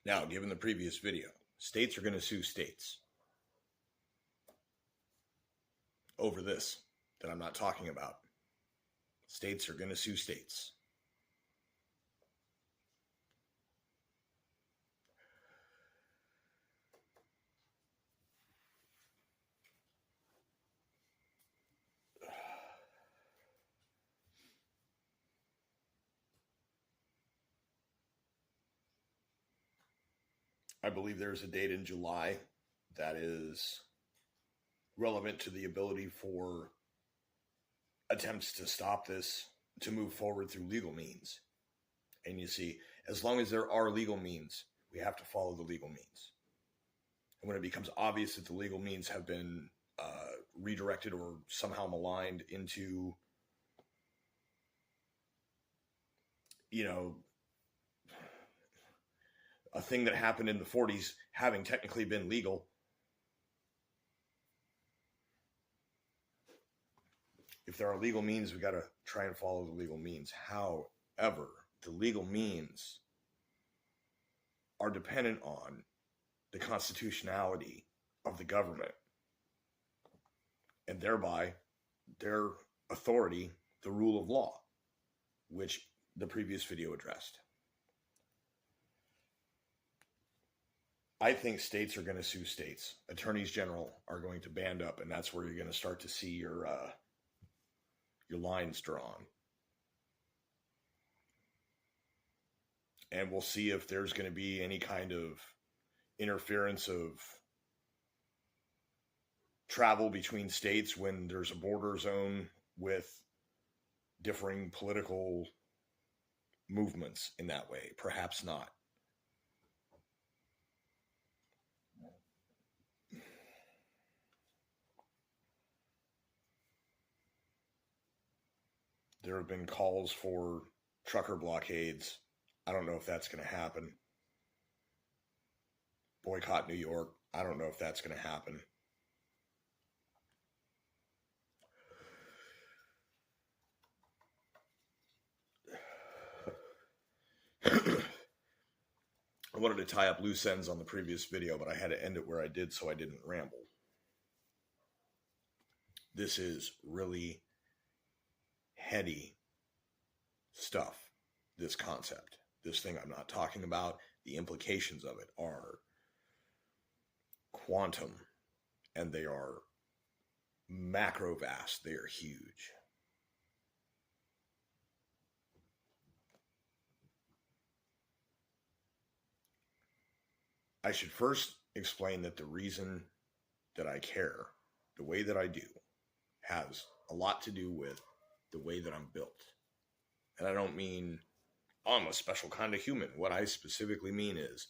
Now, given the previous video, states are going to sue states over this that I'm not talking about. States are going to sue states. I believe there's a date in July that is relevant to the ability for attempts to stop this to move forward through legal means. And you see, as long as there are legal means, we have to follow the legal means. And when it becomes obvious that the legal means have been redirected or somehow maligned into, a thing that happened in the 40s having technically been legal, if there are legal means, we got to try and follow the legal means. However, the legal means are dependent on the constitutionality of the government and thereby their authority, the rule of law, which the previous video addressed. I think states are going to sue states. Attorneys general are going to band up, and that's where you're going to start to see your lines drawn. And we'll see if there's going to be any kind of interference of travel between states when there's a border zone with differing political movements in that way. Perhaps not. There have been calls for trucker blockades. I don't know if that's going to happen. Boycott New York. I don't know if that's going to happen. I wanted to tie up loose ends on the previous video, but I had to end it where I did so I didn't ramble. This is really heady stuff, this concept. This thing I'm not talking about, the implications of it are quantum, and they are macro vast. They are huge. I should first explain that the reason that I care the way that I do has a lot to do with the way that I'm built. And I don't mean I'm a special kind of human. What I specifically mean is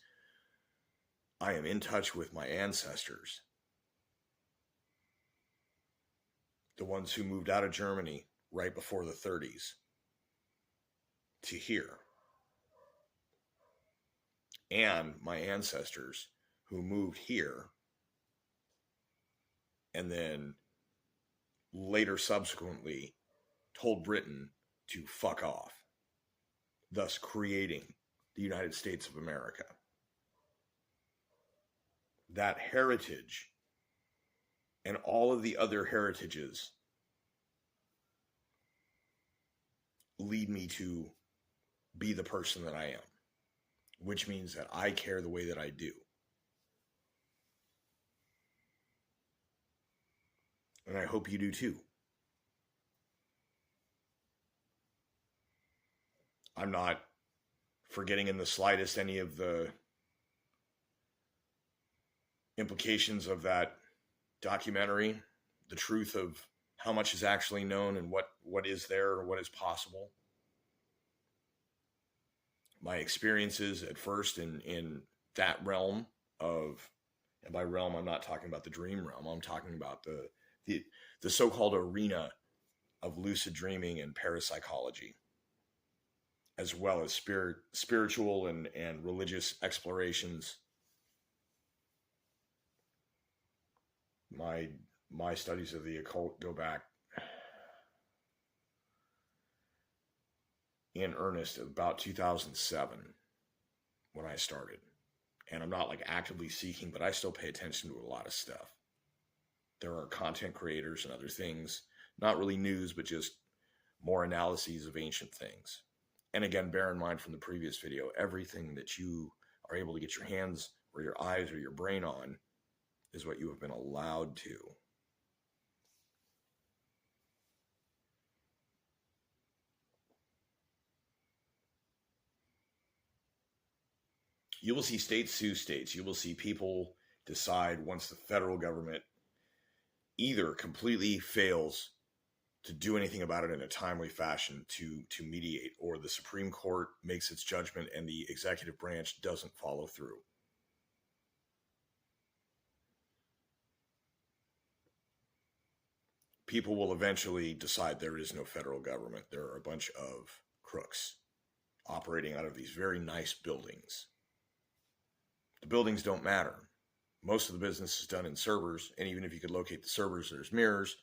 I am in touch with my ancestors, the ones who moved out of Germany right before the 30s to here, and my ancestors who moved here and then later subsequently told Britain to fuck off, thus creating the United States of America. That heritage and all of the other heritages lead me to be the person that I am, which means that I care the way that I do. And I hope you do too. I'm not forgetting in the slightest any of the implications of that documentary, the truth of how much is actually known and what is there or what is possible. My experiences at first in that realm of, and by realm, I'm not talking about the dream realm. I'm talking about the so-called arena of lucid dreaming and parapsychology, as well as spiritual and religious explorations. My studies of the occult go back in earnest about 2007 when I started. and I'm not like actively seeking, but I still pay attention to a lot of stuff. There are content creators and other things, not really news, but just more analyses of ancient things. And again, bear in mind from the previous video, everything that you are able to get your hands or your eyes or your brain on is what you have been allowed to. You will see states sue states. You will see people decide once the federal government either completely fails to do anything about it in a timely fashion to mediate, or the Supreme Court makes its judgment and the executive branch doesn't follow through. People will eventually decide there is no federal government. There are a bunch of crooks operating out of these very nice buildings. The buildings don't matter. Most of the business is done in servers, and even if you could locate the servers, there's mirrors.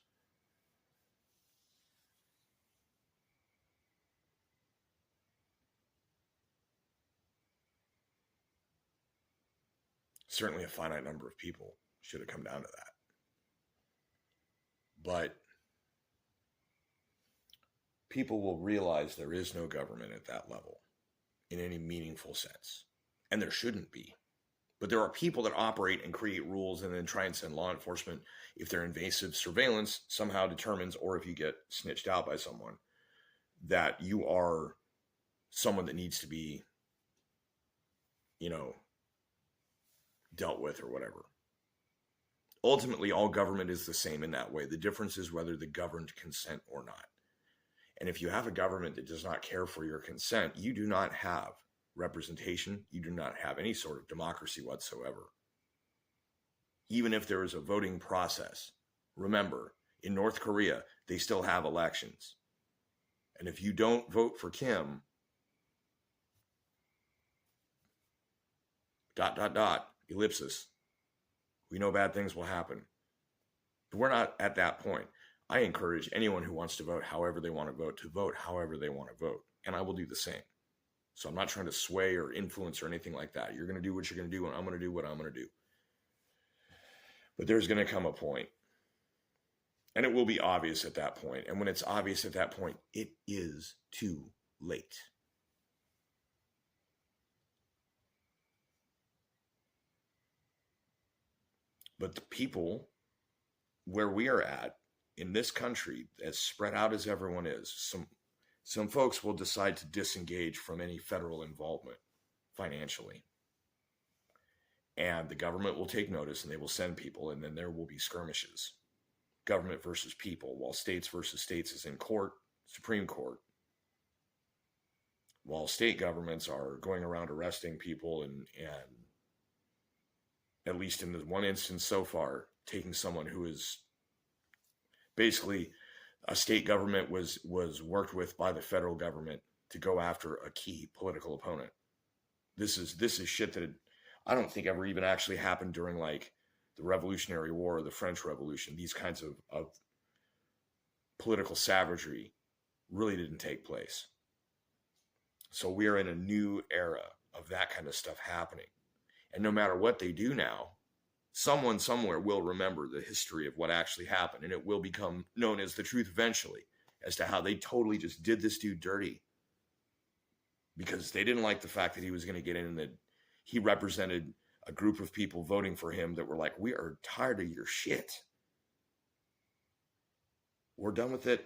Certainly a finite number of people should have come down to that. But people will realize there is no government at that level in any meaningful sense. And there shouldn't be. But there are people that operate and create rules and then try and send law enforcement if their invasive surveillance somehow determines, or if you get snitched out by someone, that you are someone that needs to be, dealt with or whatever. Ultimately, all government is the same in that way. The difference is whether the governed consent or not. And if you have a government that does not care for your consent, you do not have representation. You do not have any sort of democracy whatsoever. Even if there is a voting process, remember, in North Korea, they still have elections. And if you don't vote for Kim, ... ellipsis, we know bad things will happen. But we're not at that point. I encourage anyone who wants to vote however they want to vote however they want to vote. And I will do the same. So I'm not trying to sway or influence or anything like that. You're going to do what you're going to do, and I'm going to do what I'm going to do. But there's going to come a point, and it will be obvious at that point. And when it's obvious at that point, it is too late. But the people where we are at in this country, as spread out as everyone is, some folks will decide to disengage from any federal involvement financially. And the government will take notice, and they will send people, and then there will be skirmishes. Government versus people, while states versus states is in court, Supreme Court. While state governments are going around arresting people and at least in the one instance so far, taking someone who is basically a state government was worked with by the federal government to go after a key political opponent. This is shit that I don't think ever even actually happened during like the Revolutionary War or the French Revolution. These kinds of political savagery really didn't take place. So we are in a new era of that kind of stuff happening. And no matter what they do now, someone somewhere will remember the history of what actually happened, and it will become known as the truth eventually as to how they totally just did this dude dirty because they didn't like the fact that he was going to get in and that he represented a group of people voting for him that were like, we are tired of your shit. We're done with it.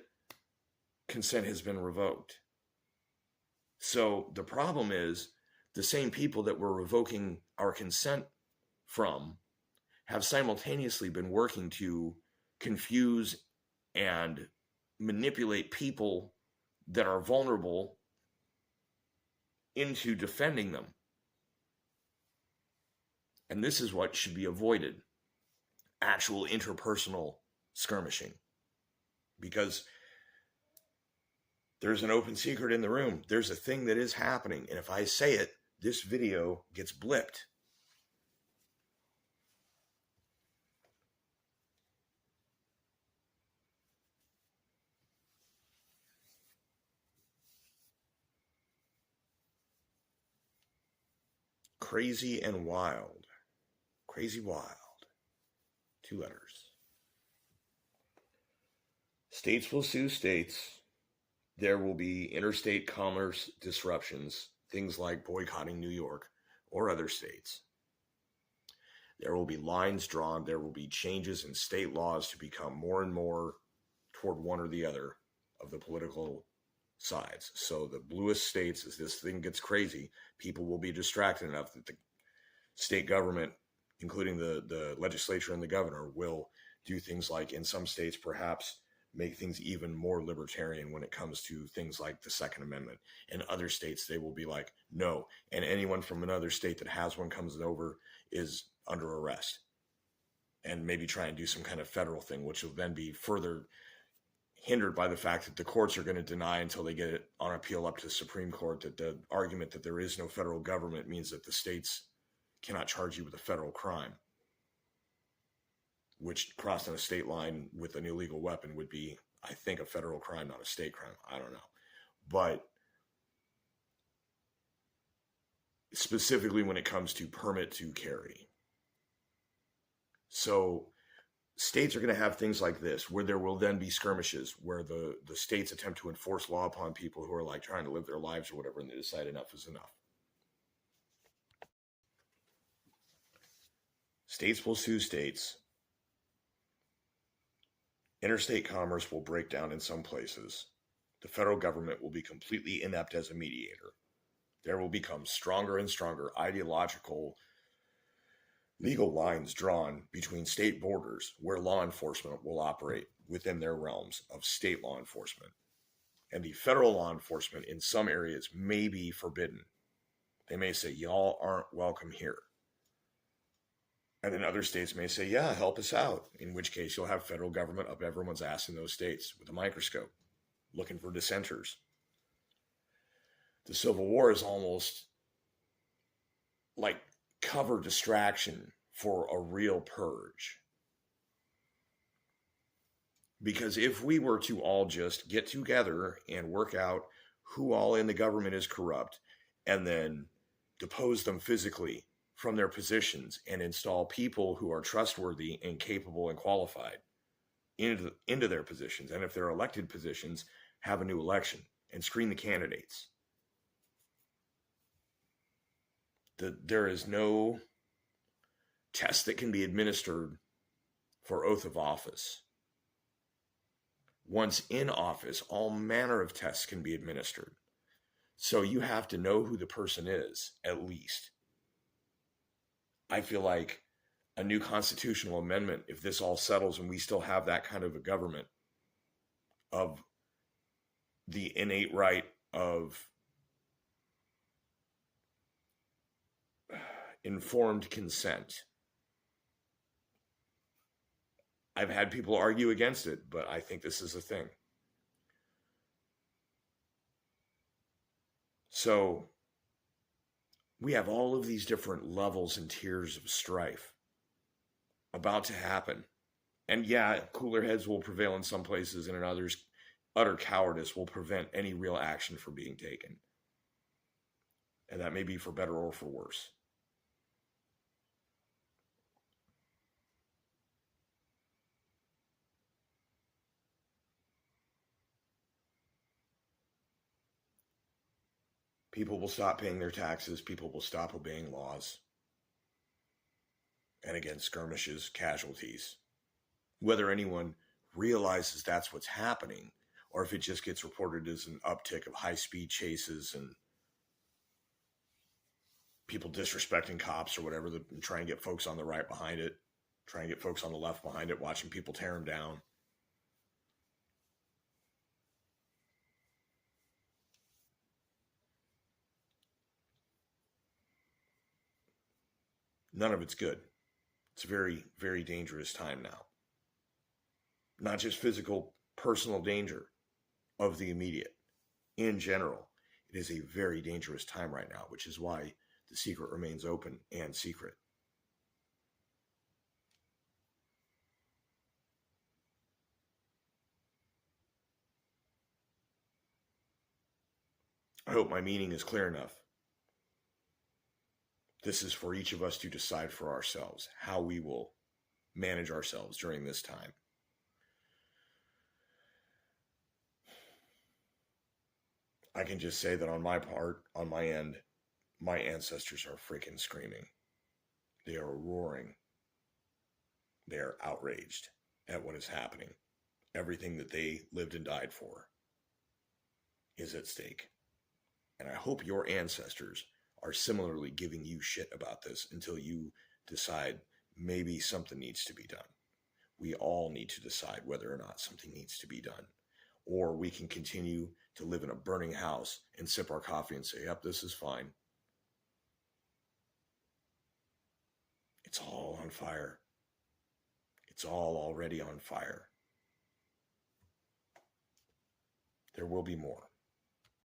Consent has been revoked. So the problem is the same people that we're revoking our consent from have simultaneously been working to confuse and manipulate people that are vulnerable into defending them. And this is what should be avoided. Actual interpersonal skirmishing. Because there's an open secret in the room. There's a thing that is happening. And if I say it, this video gets blipped. Crazy and wild. Crazy wild. 2 letters. States will sue states. There will be interstate commerce disruptions, things like boycotting New York or other states. There will be lines drawn. There will be changes in state laws to become more and more toward one or the other of the political sides. So the bluest states, as this thing gets crazy, people will be distracted enough that the state government, including the legislature and the governor, will do things like, in some states perhaps, make things even more libertarian when it comes to things like the Second Amendment. In other states, they will be like, no. And anyone from another state that has one comes over is under arrest. And maybe try and do some kind of federal thing, which will then be further hindered by the fact that the courts are going to deny until they get it on appeal up to the Supreme Court that the argument that there is no federal government means that the states cannot charge you with a federal crime, which crossing a state line with an illegal weapon would be, I think, a federal crime, not a state crime. I don't know. But specifically when it comes to permit to carry. So states are going to have things like this, where there will then be skirmishes, where the states attempt to enforce law upon people who are like trying to live their lives or whatever, and they decide enough is enough. States will sue states. Interstate commerce will break down in some places. The federal government will be completely inept as a mediator. There will become stronger and stronger ideological legal lines drawn between state borders where law enforcement will operate within their realms of state law enforcement. And the federal law enforcement in some areas may be forbidden. They may say, y'all aren't welcome here. And then other states may say, yeah, help us out. In which case you'll have federal government up everyone's ass in those states with a microscope, looking for dissenters. The Civil War is almost like cover distraction for a real purge. Because if we were to all just get together and work out who all in the government is corrupt and then depose them physically from their positions and install people who are trustworthy and capable and qualified into their positions, and if they're elected positions, have a new election and screen the candidates. There is no test that can be administered for oath of office. Once in office, all manner of tests can be administered. So you have to know who the person is, at least. I feel like a new constitutional amendment, if this all settles and we still have that kind of a government of the innate right of informed consent. I've had people argue against it, but I think this is a thing. So we have all of these different levels and tiers of strife about to happen. And yeah, cooler heads will prevail in some places, and in others, utter cowardice will prevent any real action from being taken. And that may be for better or for worse. People will stop paying their taxes. People will stop obeying laws. And again, skirmishes, casualties. Whether anyone realizes that's what's happening, or if it just gets reported as an uptick of high-speed chases and people disrespecting cops or whatever, and try and get folks on the right behind it, try and get folks on the left behind it, watching people tear them down. None of it's good. It's a very, very dangerous time now. Not just physical, personal danger of the immediate. In general, it is a very dangerous time right now, which is why the secret remains open and secret. I hope my meaning is clear enough. This is for each of us to decide for ourselves how we will manage ourselves during this time. I can just say that on my part, on my end, my ancestors are freaking screaming. They are roaring. They are outraged at what is happening. Everything that they lived and died for is at stake. And I hope your ancestors are similarly giving you shit about this until you decide maybe something needs to be done. We all need to decide whether or not something needs to be done. Or we can continue to live in a burning house and sip our coffee and say, yep, this is fine. It's all on fire. It's all already on fire. There will be more.